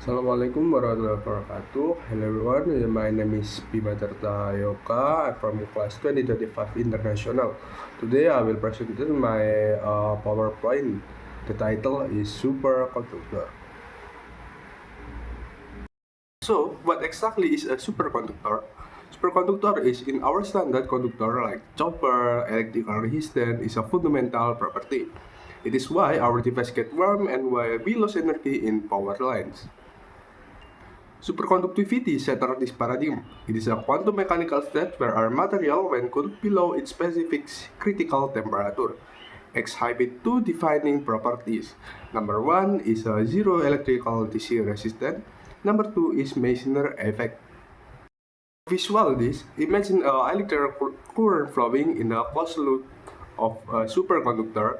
Assalamualaikum warahmatullahi wabarakatuh. Hello everyone, my name is Bima Tirta Yoka. I'm from class 2025 International. Today I will present my PowerPoint. The title is Superconductor. So, what exactly is a superconductor? Superconductor is in our standard conductor like copper, electrical resistance is a fundamental property. It is why our device get warm and why we lose energy in power lines. Superconductivity shatters this paradigm. It is a quantum mechanical state where our material, when cooled below its specific critical temperature, exhibit two defining properties. Number one is a zero electrical DC resistance. Number two is Meissner effect. Visual this, imagine a electrical current flowing in a closed loop of a superconductor.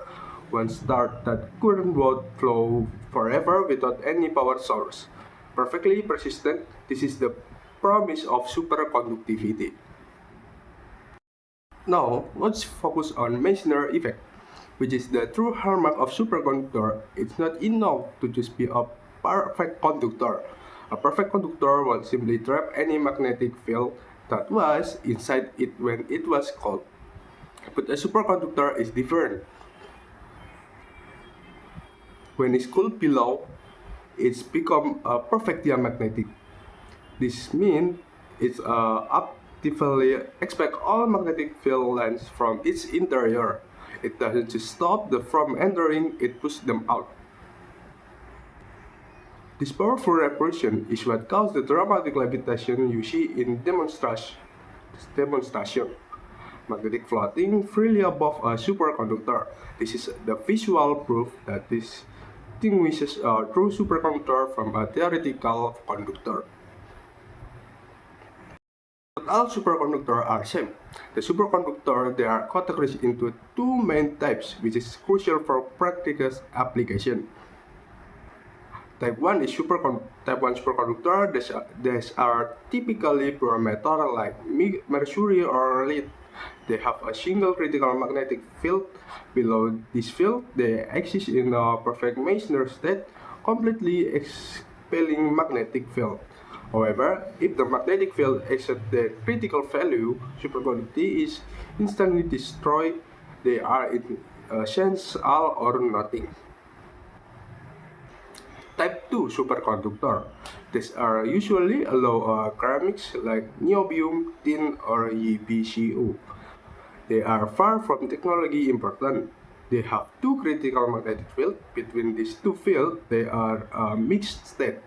Once started, that current would flow forever without any power source. Perfectly persistent, this is the promise of superconductivity. Now, let's focus on Meissner effect, which is the true hallmark of superconductor. It's not enough to just be a perfect conductor. A perfect conductor would simply trap any magnetic field that was inside it when it was cold. But a superconductor is different. When it's cooled below, it's become perfect diamagnetic. This means it's actively expect all magnetic field lines from its interior. It doesn't just stop them from entering, it pushes them out. This powerful repulsion is what causes the dramatic levitation you see in demonstration. Magnetic floating freely above a superconductor. This is the visual proof that distinguishes a true superconductor from a theoretical conductor. Not all superconductors are same. The superconductor they are categorized into two main types, which is crucial for practical application. Type 1 is Type 1 superconductor. These are typically pure metal like mercury or lead. They have a single critical magnetic field. Below this field, they exist in a perfect Meissner state, completely expelling magnetic field. However, if the magnetic field exceeds the critical value, superconductivity is instantly destroyed. They are in a sense all or nothing. Type 2 superconductor. These are usually allow ceramics like niobium, tin, or EBCO. They are far from technology important. They have two critical magnetic fields. Between these two fields, they are a mixed state.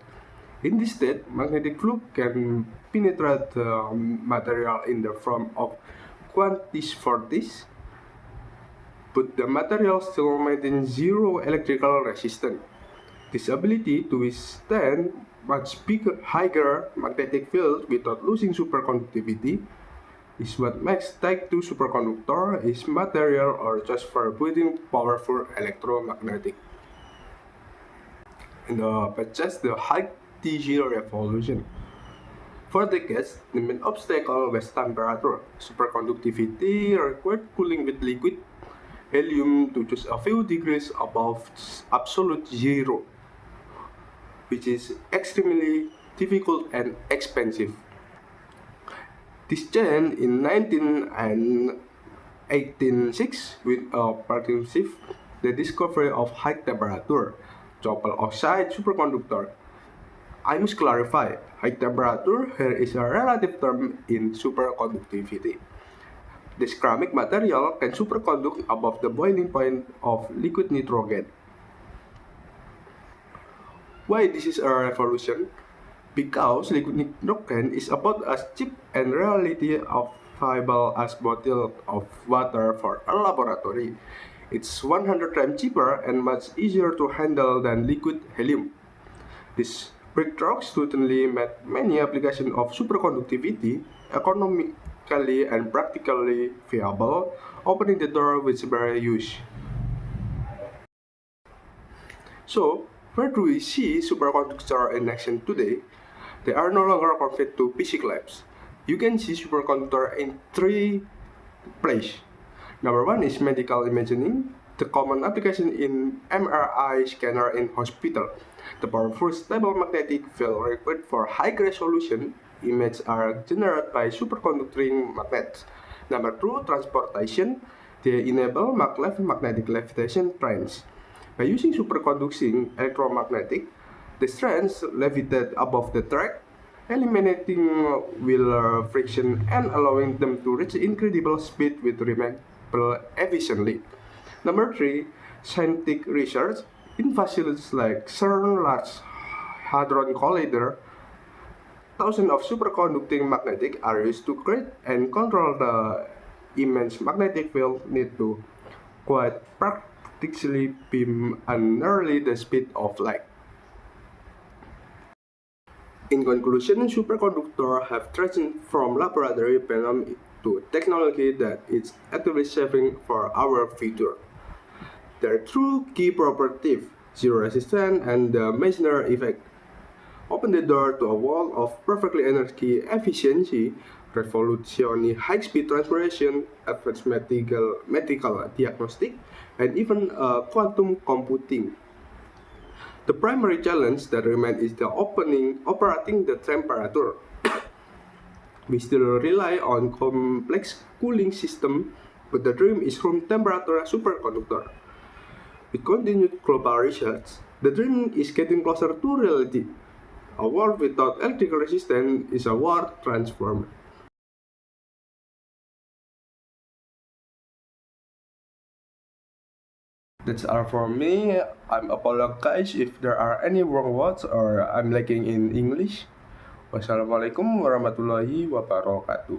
In this state, magnetic fluid can penetrate the material in the form of quantities vortices, but the material still maintains zero electrical resistance. This ability to withstand much higher magnetic field without losing superconductivity is what makes Type 2 superconductor is material or just for building powerful electromagnetic. And just the high T0 revolution. For decades, the main obstacle was temperature. Superconductivity required cooling with liquid helium to just a few degrees above absolute zero, which is extremely difficult and expensive. This changed in 1886 with a partnership, the discovery of high temperature copper oxide superconductor. I must clarify, high temperature here is a relative term in superconductivity. This ceramic material can superconduct above the boiling point of liquid nitrogen. Why this is a revolution? Because liquid nitrogen is about as cheap and reality viable as bottle of water for a laboratory. It's 100 times cheaper and much easier to handle than liquid helium. This breakthrough certainly made many applications of superconductivity economically and practically viable, opening the door with very use. So, where do we see superconductor in action today? They are no longer confined to physics labs. You can see superconductor in three places. Number one is medical imaging. The common application in MRI scanner in hospital. The powerful stable magnetic field required for high resolution images are generated by superconducting magnets. Number two, transportation. They enable magnetic levitation trains. By using superconducting electromagnetic, the strands levitate above the track, eliminating wheel friction and allowing them to reach incredible speed with remarkable efficiently. Number three, scientific research. In facilities like CERN Large Hadron Collider, thousands of superconducting magnetic are used to create and control the immense magnetic field need to quite practically beam and nearly the speed of light. In conclusion, superconductors have transitioned from laboratory phenomenon to technology that is actively shaping for our future. Their true key properties, zero resistance and the Meissner effect, open the door to a world of perfectly energy efficiency, revolutionary high-speed transportation, advanced medical diagnostic, and even quantum computing. The primary challenge that remains is the operating the temperature. We still rely on complex cooling system, but the dream is room temperature superconductor. With continued global research, the dream is getting closer to reality. A world without electrical resistance is a world transformed. That's all for me. I'm apologize if there are any wrong words or I'm lacking in English. Wassalamualaikum warahmatullahi wabarakatuh.